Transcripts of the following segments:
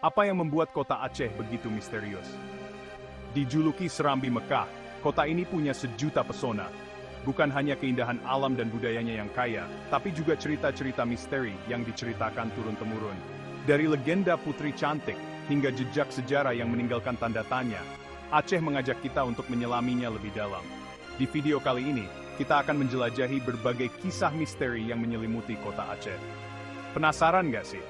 Apa yang membuat kota Aceh begitu misterius? Dijuluki Serambi Mekah, kota ini punya sejuta pesona. Bukan hanya keindahan alam dan budayanya yang kaya, tapi juga cerita-cerita misteri yang diceritakan turun-temurun. Dari legenda putri cantik, hingga jejak sejarah yang meninggalkan tanda tanya, Aceh mengajak kita untuk menyelaminya lebih dalam. Di video kali ini, kita akan menjelajahi berbagai kisah misteri yang menyelimuti kota Aceh. Penasaran nggak sih?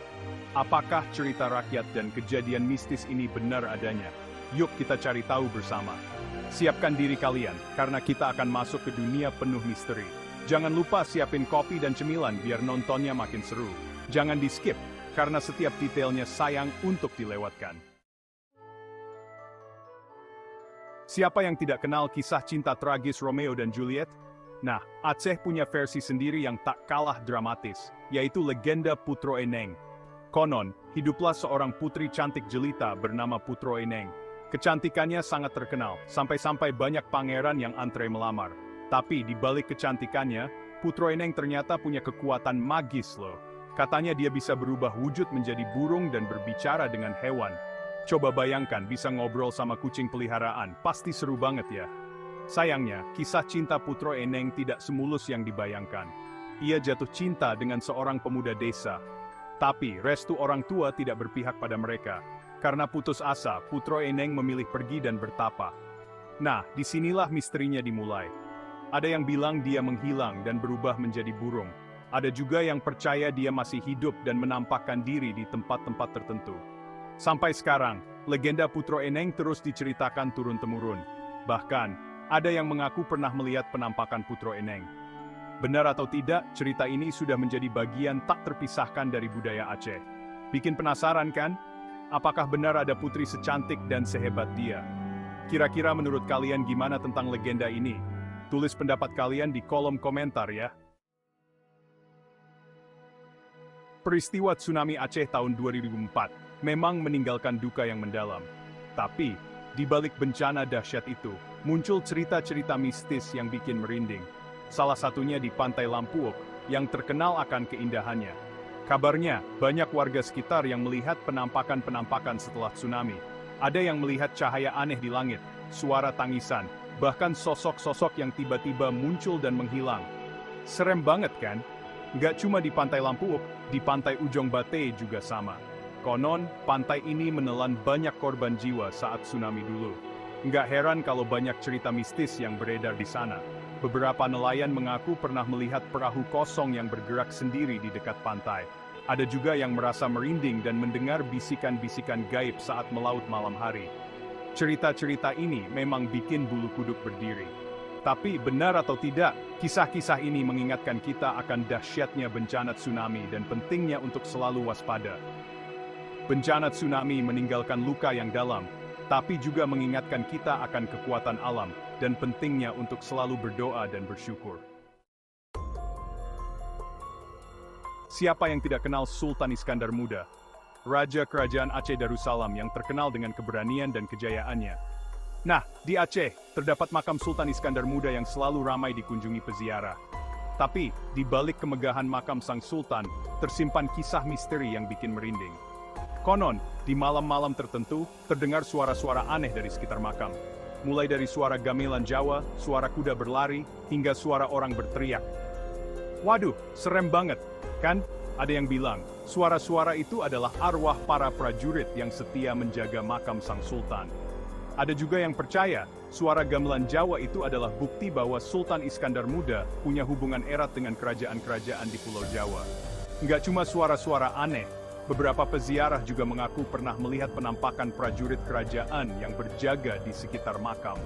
Apakah cerita rakyat dan kejadian mistis ini benar adanya? Yuk kita cari tahu bersama. Siapkan diri kalian, karena kita akan masuk ke dunia penuh misteri. Jangan lupa siapin kopi dan cemilan biar nontonnya makin seru. Jangan di-skip, karena setiap detailnya sayang untuk dilewatkan. Siapa yang tidak kenal kisah cinta tragis Romeo dan Juliet? Nah, Aceh punya versi sendiri yang tak kalah dramatis, yaitu legenda Putro Eneng. Konon, hiduplah seorang putri cantik jelita bernama Putro Eneng. Kecantikannya sangat terkenal, sampai-sampai banyak pangeran yang antre melamar. Tapi di balik kecantikannya, Putro Eneng ternyata punya kekuatan magis loh. Katanya dia bisa berubah wujud menjadi burung dan berbicara dengan hewan. Coba bayangkan bisa ngobrol sama kucing peliharaan, pasti seru banget ya. Sayangnya, kisah cinta Putro Eneng tidak semulus yang dibayangkan. Ia jatuh cinta dengan seorang pemuda desa. Tapi, restu orang tua tidak berpihak pada mereka. Karena putus asa, Putro Eneng memilih pergi dan bertapa. Nah, disinilah misterinya dimulai. Ada yang bilang dia menghilang dan berubah menjadi burung. Ada juga yang percaya dia masih hidup dan menampakkan diri di tempat-tempat tertentu. Sampai sekarang, legenda Putro Eneng terus diceritakan turun-temurun. Bahkan, ada yang mengaku pernah melihat penampakan Putro Eneng. Benar atau tidak, cerita ini sudah menjadi bagian tak terpisahkan dari budaya Aceh. Bikin penasaran kan? Apakah benar ada putri secantik dan sehebat dia? Kira-kira menurut kalian gimana tentang legenda ini? Tulis pendapat kalian di kolom komentar ya. Peristiwa tsunami Aceh tahun 2004 memang meninggalkan duka yang mendalam. Tapi, di balik bencana dahsyat itu, muncul cerita-cerita mistis yang bikin merinding. Salah satunya di Pantai Lampuok, yang terkenal akan keindahannya. Kabarnya, banyak warga sekitar yang melihat penampakan-penampakan setelah tsunami. Ada yang melihat cahaya aneh di langit, suara tangisan, bahkan sosok-sosok yang tiba-tiba muncul dan menghilang. Serem banget kan? Nggak cuma di Pantai Lampuok, di Pantai Ujong Bate juga sama. Konon, pantai ini menelan banyak korban jiwa saat tsunami dulu. Nggak heran kalau banyak cerita mistis yang beredar di sana. Beberapa nelayan mengaku pernah melihat perahu kosong yang bergerak sendiri di dekat pantai. Ada juga yang merasa merinding dan mendengar bisikan-bisikan gaib saat melaut malam hari. Cerita-cerita ini memang bikin bulu kuduk berdiri. Tapi benar atau tidak, kisah-kisah ini mengingatkan kita akan dahsyatnya bencana tsunami dan pentingnya untuk selalu waspada. Bencana tsunami meninggalkan luka yang dalam, tapi juga mengingatkan kita akan kekuatan alam dan pentingnya untuk selalu berdoa dan bersyukur. Siapa yang tidak kenal Sultan Iskandar Muda, Raja Kerajaan Aceh Darussalam yang terkenal dengan keberanian dan kejayaannya? Nah, di Aceh, terdapat makam Sultan Iskandar Muda yang selalu ramai dikunjungi peziarah. Tapi, di balik kemegahan makam Sang Sultan, tersimpan kisah misteri yang bikin merinding. Konon, di malam-malam tertentu, terdengar suara-suara aneh dari sekitar makam. Mulai dari suara gamelan Jawa, suara kuda berlari, hingga suara orang berteriak. Waduh, serem banget, kan? Ada yang bilang, suara-suara itu adalah arwah para prajurit yang setia menjaga makam Sang Sultan. Ada juga yang percaya, suara gamelan Jawa itu adalah bukti bahwa Sultan Iskandar Muda punya hubungan erat dengan kerajaan-kerajaan di Pulau Jawa. Nggak cuma suara-suara aneh, beberapa peziarah juga mengaku pernah melihat penampakan prajurit kerajaan yang berjaga di sekitar makam.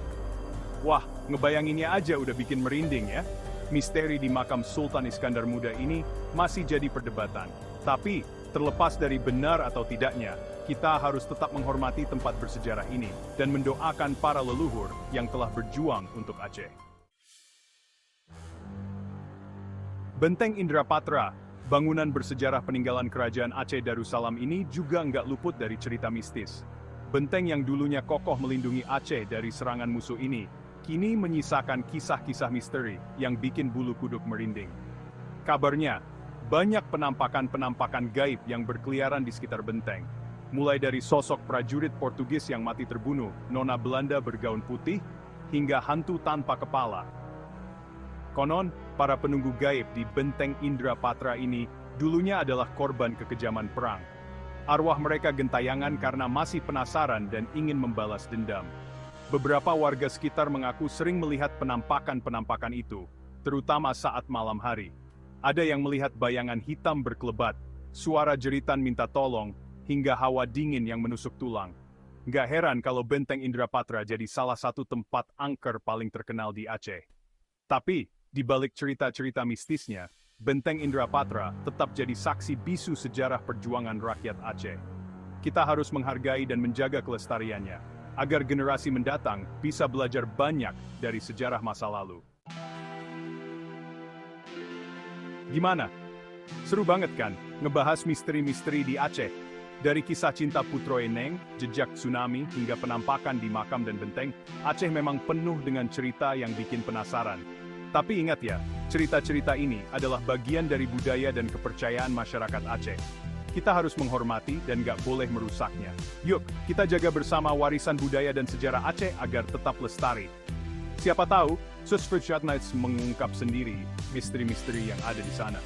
Wah, ngebayanginnya aja udah bikin merinding ya. Misteri di makam Sultan Iskandar Muda ini masih jadi perdebatan. Tapi, terlepas dari benar atau tidaknya, kita harus tetap menghormati tempat bersejarah ini dan mendoakan para leluhur yang telah berjuang untuk Aceh. Benteng Indrapatra, bangunan bersejarah peninggalan Kerajaan Aceh Darussalam ini juga nggak luput dari cerita mistis. Benteng yang dulunya kokoh melindungi Aceh dari serangan musuh ini, kini menyisakan kisah-kisah misteri yang bikin bulu kuduk merinding. Kabarnya, banyak penampakan-penampakan gaib yang berkeliaran di sekitar benteng. mulai dari sosok prajurit Portugis yang mati terbunuh, nona Belanda bergaun putih, hingga hantu tanpa kepala. Konon, para penunggu gaib di Benteng Indrapatra ini dulunya adalah korban kekejaman perang. Arwah mereka gentayangan karena masih penasaran dan ingin membalas dendam. Beberapa warga sekitar mengaku sering melihat penampakan-penampakan itu, terutama saat malam hari. Ada yang melihat bayangan hitam berkelebat, suara jeritan minta tolong, hingga hawa dingin yang menusuk tulang. Nggak heran kalau Benteng Indrapatra jadi salah satu tempat angker paling terkenal di Aceh. Tapi, di balik cerita-cerita mistisnya, Benteng Indrapatra tetap jadi saksi bisu sejarah perjuangan rakyat Aceh. Kita harus menghargai dan menjaga kelestariannya, agar generasi mendatang bisa belajar banyak dari sejarah masa lalu. Gimana? Seru banget kan, ngebahas misteri-misteri di Aceh? Dari kisah cinta Putro Eneng, jejak tsunami, hingga penampakan di makam dan benteng, Aceh memang penuh dengan cerita yang bikin penasaran. Tapi ingat ya, cerita-cerita ini adalah bagian dari budaya dan kepercayaan masyarakat Aceh. Kita harus menghormati dan gak boleh merusaknya. Yuk, kita jaga bersama warisan budaya dan sejarah Aceh agar tetap lestari. Siapa tahu, Sus Nights mengungkap sendiri misteri-misteri yang ada di sana.